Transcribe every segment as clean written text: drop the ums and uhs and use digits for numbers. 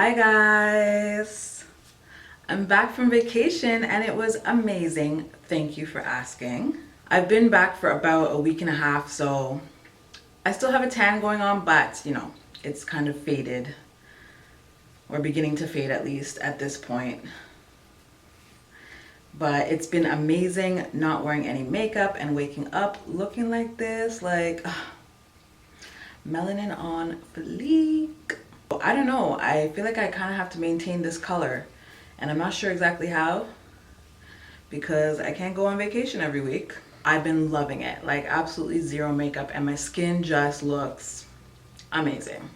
Hi guys, I'm back from vacation and it was amazing. Thank you for asking. I've been back for about a week and a half, so I still have a tan going on, but you know, it's kind of faded, or beginning to fade at least at this point. But it's been amazing not wearing any makeup and waking up looking like this, like melanin on fleek. I don't know, I feel like I kind of have to maintain this color and I'm not sure exactly how, because I can't go on vacation every week. I've been loving it, like absolutely zero makeup, and my skin just looks amazing.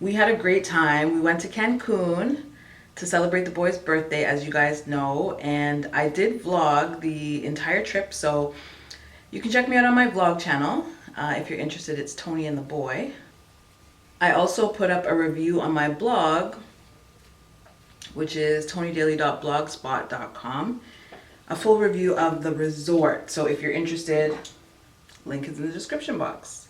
We had a great time. We went to Cancun to celebrate the boy's birthday, as you guys know, and I did vlog the entire trip, so you can check me out on my vlog channel. If you're interested, it's Toni and the Boy. I also put up a review on my blog, which is tonidaily.blogspot.com, a full review of the resort. So if you're interested, link is in the description box.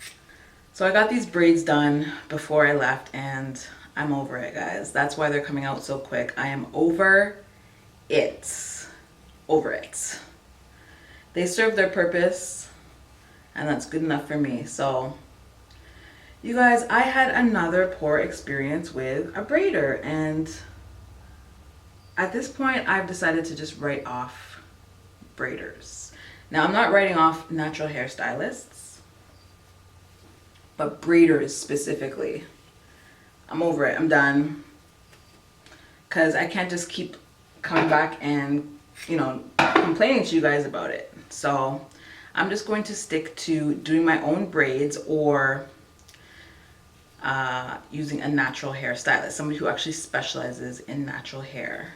So I got these braids done before I left and I'm over it, guys. That's why they're coming out so quick. I am over it. Over it. They serve their purpose and that's good enough for me. So you guys, I had another poor experience with a braider, and at this point I've decided to just write off braiders. Now I'm not writing off natural hairstylists, but braiders specifically. I'm over it. I'm done. Because I can't just keep coming back and, you know, complaining to you guys about it. So I'm just going to stick to doing my own braids, or using a natural hairstylist, somebody who actually specializes in natural hair.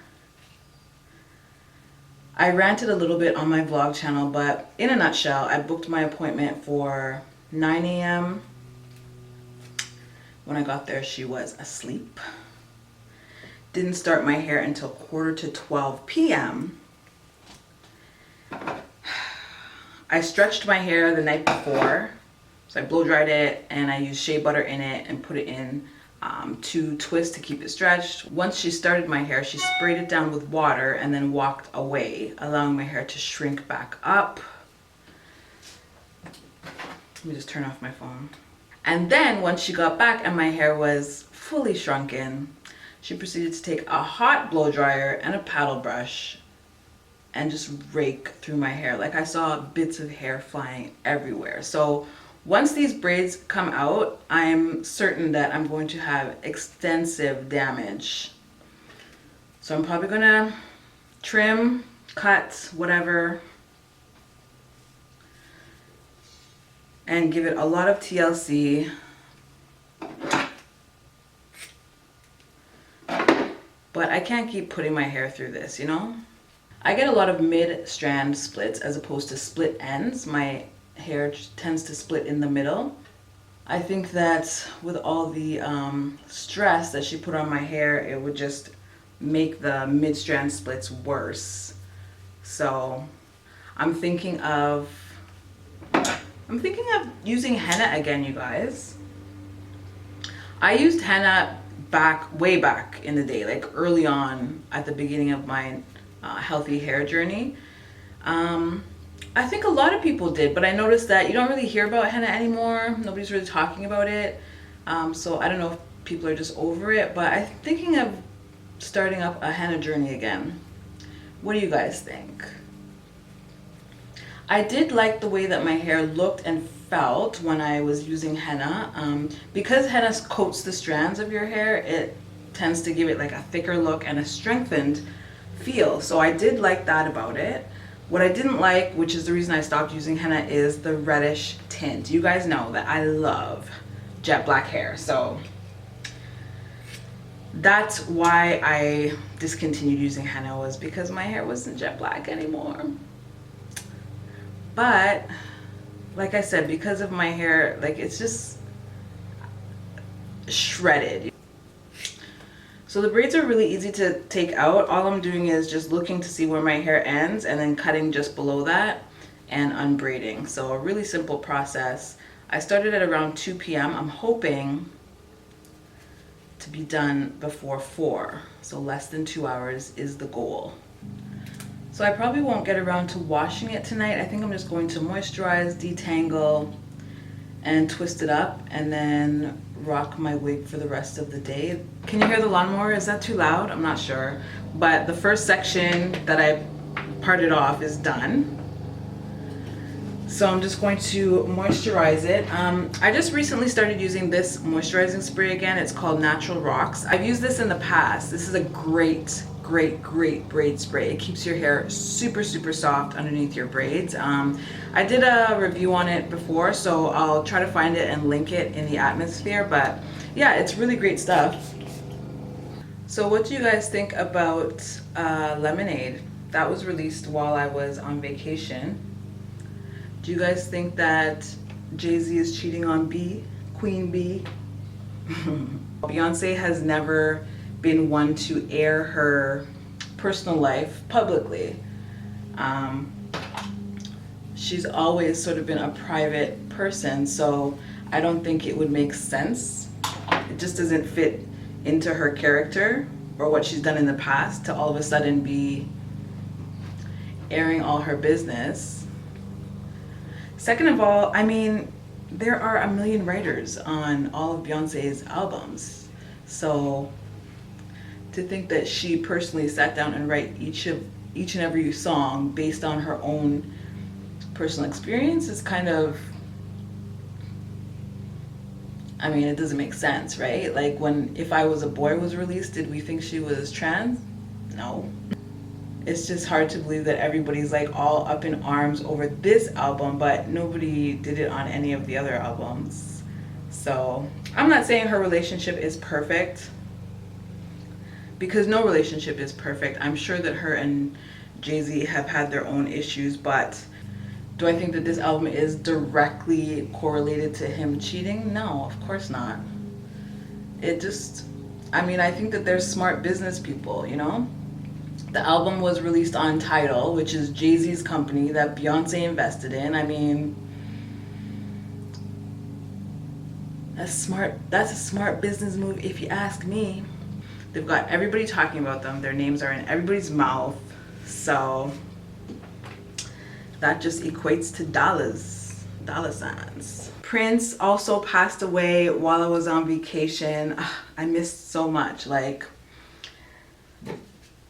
I ranted a little bit on my vlog channel, but in a nutshell, I booked my appointment for 9 a.m. When I got there, she was asleep. Didn't start my hair until 11:45 p.m. I stretched my hair the night before. So I blow dried it and I used shea butter in it and put it in 2 twists to keep it stretched. Once she started my hair, she sprayed it down with water and then walked away, allowing my hair to shrink back up. Let me just turn off my phone. And then once she got back and my hair was fully shrunken, she proceeded to take a hot blow dryer and a paddle brush and just rake through my hair. Like, I saw bits of hair flying everywhere. So once these braids come out, I'm certain that I'm going to have extensive damage. So I'm probably gonna trim, cut, whatever, and give it a lot of TLC. But I can't keep putting my hair through this, you know? I get a lot of mid-strand splits as opposed to split ends. My hair tends to split in the middle. I think that with all the stress that she put on my hair, it would just make the mid-strand splits worse. So I'm thinking of using henna again, you guys. I used henna way back in the day, like early on at the beginning of my healthy hair journey. I think a lot of people did, but I noticed that you don't really hear about henna anymore. Nobody's really talking about it. So I don't know if people are just over it, but I'm thinking of starting up a henna journey again. What do you guys think? I did like the way that my hair looked and felt when I was using henna. Because henna coats the strands of your hair, it tends to give it like a thicker look and a strengthened feel. So I did like that about it. What I didn't like, which is the reason I stopped using henna, is the reddish tint. You guys know that I love jet black hair, so that's why I discontinued using henna, was because my hair wasn't jet black anymore. But like I said, because of my hair, like, it's just shredded. So the braids are really easy to take out. All I'm doing is just looking to see where my hair ends and then cutting just below that and unbraiding. So a really simple process. I started at around 2 p.m. I'm hoping to be done before 4. So less than 2 hours is the goal. So I probably won't get around to washing it tonight. I think I'm just going to moisturize, detangle, and twist it up, and then rock my wig for the rest of the day. Can you hear the lawnmower? Is that too loud? I'm not sure. But the first section that I parted off is done. So I'm just going to moisturize it. I just recently started using this moisturizing spray again. It's called Natural Rocks. I've used this in the past. This is a great braid spray. It keeps your hair super soft underneath your braids. I did a review on it before, so I'll try to find it and link it in the atmosphere, but yeah, it's really great stuff. So what do you guys think about Lemonade? That was released while I was on vacation. Do you guys think that Jay-Z is cheating on B, Queen B? Beyonce has never been one to air her personal life publicly. She's always sort of been a private person, so I don't think it would make sense. It just doesn't fit into her character or what she's done in the past to all of a sudden be airing all her business. Second of all, I mean, there are a million writers on all of Beyonce's albums, so to think that she personally sat down and write each and every song based on her own personal experience is kind of, I mean, it doesn't make sense, right? Like when If I Was a Boy was released, did we think she was trans? No. It's just hard to believe that everybody's like all up in arms over this album, but nobody did it on any of the other albums. So I'm not saying her relationship is perfect, because no relationship is perfect. I'm sure that her and Jay-Z have had their own issues, but do I think that this album is directly correlated to him cheating? No, of course not. It just, I mean, I think that they're smart business people, you know? The album was released on Tidal, which is Jay-Z's company that Beyonce invested in. I mean, that's a smart business move if you ask me. They've got everybody talking about them. Their names are in everybody's mouth. So that just equates to dollar signs. Prince also passed away while I was on vacation. I missed so much. Like,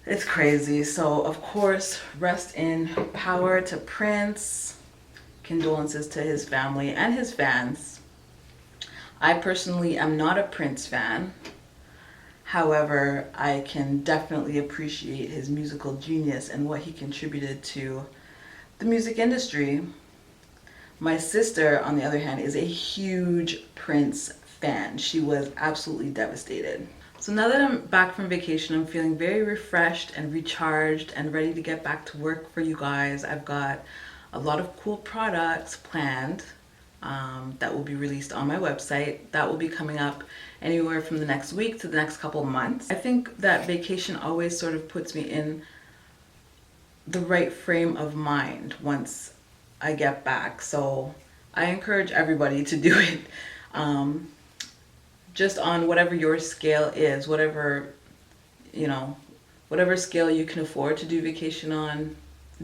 it's crazy. So of course, rest in power to Prince. Condolences to his family and his fans. I personally am not a Prince fan. However, I can definitely appreciate his musical genius and what he contributed to the music industry. My sister, on the other hand, is a huge Prince fan. She was absolutely devastated. So now that I'm back from vacation, I'm feeling very refreshed and recharged and ready to get back to work for you guys. I've got a lot of cool products planned that will be released on my website. That will be coming up anywhere from the next week to the next couple of months. I think that vacation always sort of puts me in the right frame of mind once I get back. So I encourage everybody to do it. Just on whatever your scale is, whatever, you know, whatever scale you can afford to do vacation on,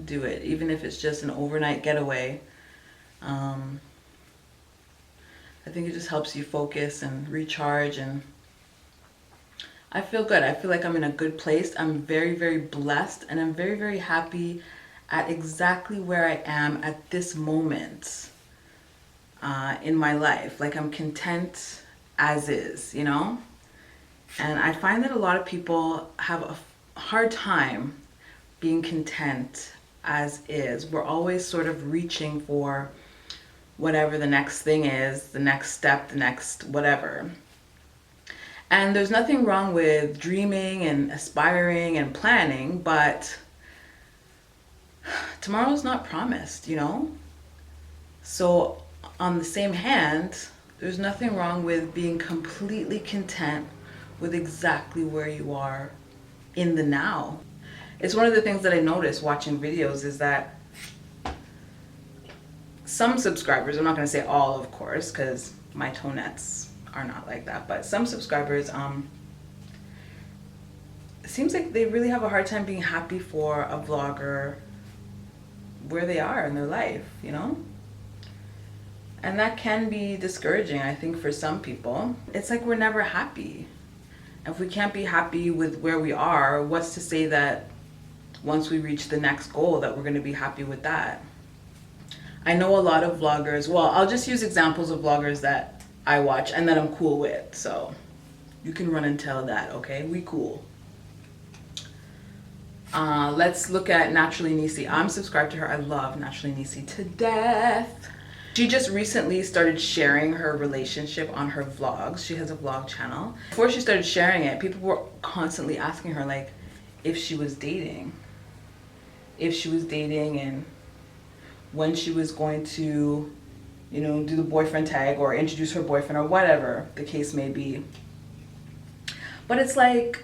do it. Even if it's just an overnight getaway. I think it just helps you focus and recharge, and I feel good. I feel like I'm in a good place. I'm very blessed, and I'm very happy at exactly where I am at this moment in my life. Like, I'm content as is, you know? And I find that a lot of people have a hard time being content as is. We're always sort of reaching for whatever the next thing is, the next step, the next whatever. And there's nothing wrong with dreaming and aspiring and planning, but tomorrow's not promised, you know? So on the same hand, there's nothing wrong with being completely content with exactly where you are in the now. It's one of the things that I notice watching videos is that some subscribers, I'm not going to say all, of course, because my tonettes are not like that, but some subscribers it seems like they really have a hard time being happy for a vlogger where they are in their life, you know? And that can be discouraging, I think, for some people. It's like we're never happy. If we can't be happy with where we are, what's to say that once we reach the next goal that we're going to be happy with that? I know a lot of vloggers, well, I'll just use examples of vloggers that I watch and that I'm cool with. So you can run and tell that, okay? We cool. Let's look at Naturally Nisi. I'm subscribed to her. I love Naturally Nisi to death. She just recently started sharing her relationship on her vlogs. She has a vlog channel. Before she started sharing it, people were constantly asking her, like, if she was dating. If she was dating and when she was going to, you know, do the boyfriend tag or introduce her boyfriend or whatever the case may be. But it's like,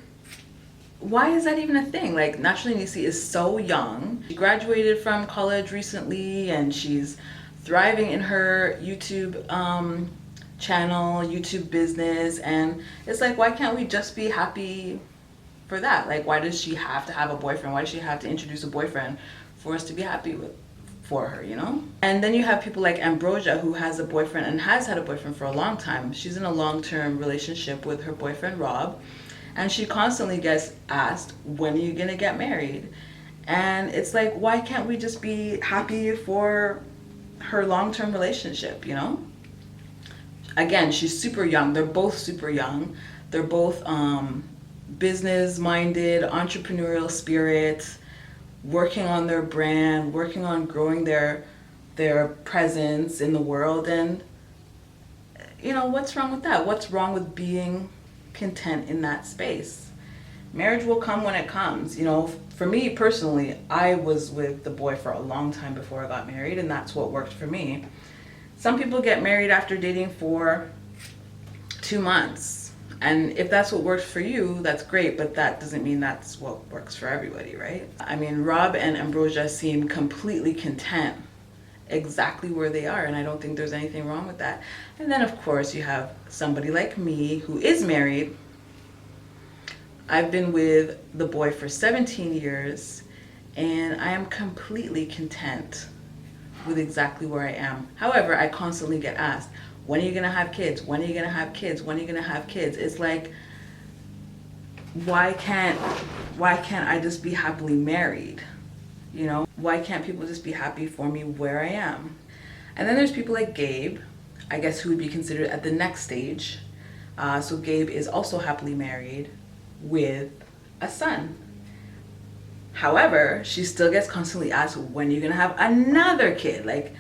why is that even a thing? Like, Naturally Nisi is so young. She graduated from college recently and she's thriving in her YouTube channel, YouTube business, and it's like, why can't we just be happy for that? Like, why does she have to have a boyfriend? Why does she have to introduce a boyfriend for us to be happy for her, you know? And then you have people like Ambrosia, who has a boyfriend and has had a boyfriend for a long time. She's in a long-term relationship with her boyfriend Rob, and she constantly gets asked, when are you gonna get married? And it's like, why can't we just be happy for her long-term relationship, you know? Again, she's super young. They're both super young. They're both business-minded, entrepreneurial spirit, working on their brand, working on growing their presence in the world. And, you know, what's wrong with that? What's wrong with being content in that space? Marriage will come when it comes. You know, for me personally, I was with the boy for a long time before I got married, and that's what worked for me. Some people get married after dating for 2 months. And if that's what works for you, that's great, but that doesn't mean that's what works for everybody, right? I mean, Rob and Ambrosia seem completely content exactly where they are, and I don't think there's anything wrong with that. And then, of course, you have somebody like me who is married. I've been with the boy for 17 years, and I am completely content with exactly where I am. However, I constantly get asked, when are you gonna have kids? When are you gonna have kids? When are you gonna have kids? It's like, why can't I just be happily married? You know, why can't people just be happy for me where I am? And then there's people like Gabe, I guess, who would be considered at the next stage. So Gabe is also happily married with a son. However, she still gets constantly asked, when are you gonna have another kid? Like,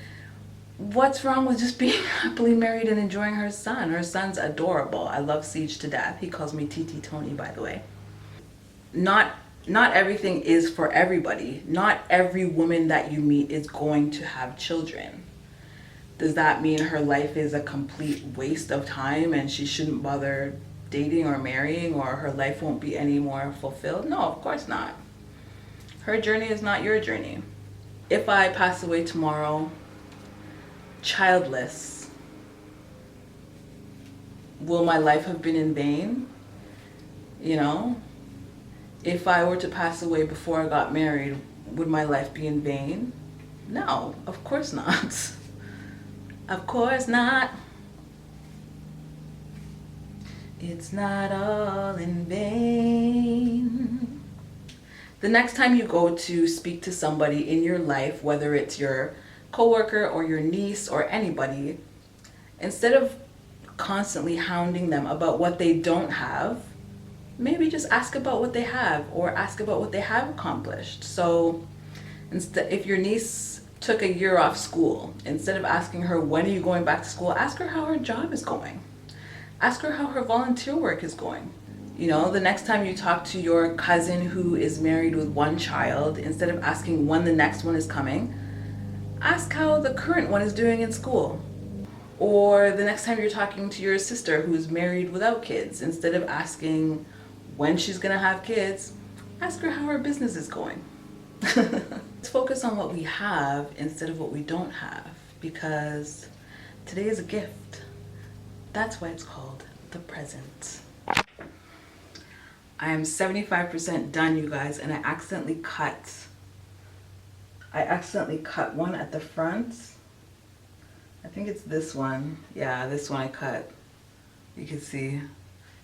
what's wrong with just being happily married and enjoying her son? Her son's adorable. I love Siege to death. He calls me TT Toni, by the way. Not everything is for everybody. Not every woman that you meet is going to have children. Does that mean her life is a complete waste of time and she shouldn't bother dating or marrying, or her life won't be any more fulfilled? No, of course not. Her journey is not your journey. If I pass away tomorrow, childless, will my life have been in vain? You know, if I were to pass away before I got married, would my life be in vain? No, of course not. Of course not. It's not all in vain. The next time you go to speak to somebody in your life, whether it's your coworker or your niece or anybody, instead of constantly hounding them about what they don't have, maybe just ask about what they have, or ask about what they have accomplished. So instead, if your niece took a year off school, instead of asking her, when are you going back to school, ask her how her job is going. Ask her how her volunteer work is going. You know, the next time you talk to your cousin who is married with one child, instead of asking when the next one is coming, ask how the current one is doing in school. Or the next time you're talking to your sister who's married without kids, instead of asking when she's gonna have kids, ask her how her business is going. Let's focus on what we have instead of what we don't have, because today is a gift. That's why it's called the present. I am 75% done, you guys, and I accidentally cut one at the front. I think it's this one. Yeah, this one I cut. You can see.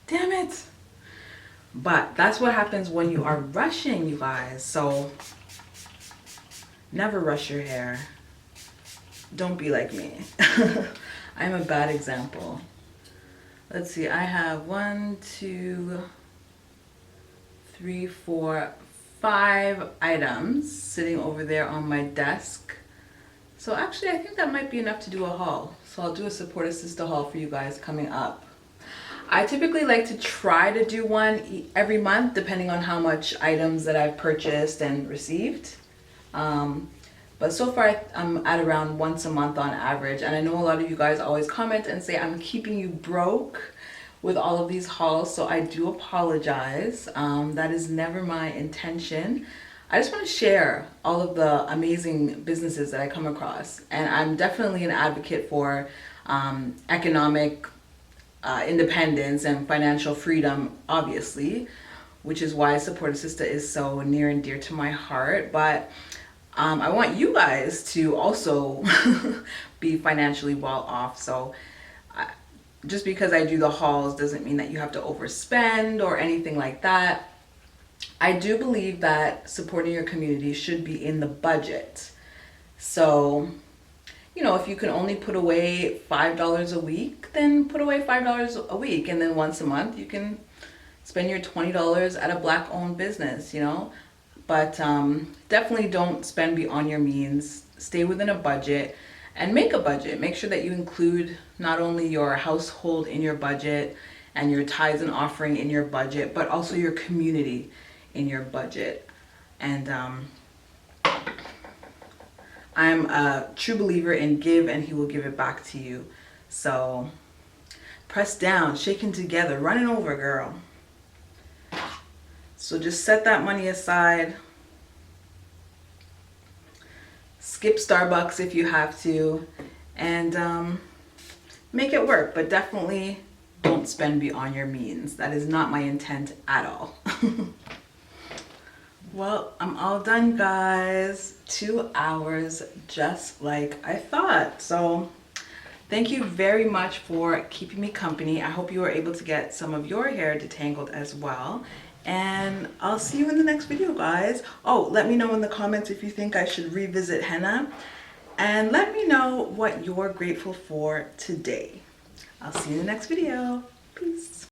Damn it! But that's what happens when you are rushing, you guys. So never rush your hair. Don't be like me. I'm a bad example. Let's see, I have 1, 2, 3, 4, 5 items sitting over there on my desk. So actually, I think that might be enough to do a haul. So I'll do a support sister haul for you guys coming up. I typically like to try to do one every month, depending on how much items that I've purchased and received. But so far, I'm at around once a month on average. And I know a lot of you guys always comment and say I'm keeping you broke with all of these hauls. So I do apologize. That is never my intention. I just want to share all of the amazing businesses that I come across. And I'm definitely an advocate for economic independence and financial freedom, obviously, which is why Support a Sister is so near and dear to my heart. But I want you guys to also be financially well off. So just because I do the hauls doesn't mean that you have to overspend or anything like that. I do believe that supporting your community should be in the budget. So, you know, if you can only put away $5 a week, then put away $5 a week. And then once a month, you can spend your $20 at a Black-owned business, you know. But definitely don't spend beyond your means. Stay within a budget and make a budget. Make sure that you include not only your household in your budget and your tithes and offering in your budget, but also your community in your budget. And I'm a true believer in give and he will give it back to you. So press down, shaking together, running over, girl. So just set that money aside. Skip Starbucks if you have to, and make it work. But definitely don't spend beyond your means. That is not my intent at all. Well, I'm all done, guys. 2 hours, just like I thought. So thank you very much for keeping me company. I hope you were able to get some of your hair detangled as well. And I'll see you in the next video, guys. Oh, let me know in the comments if you think I should revisit henna. And let me know what you're grateful for today. I'll see you in the next video. Peace.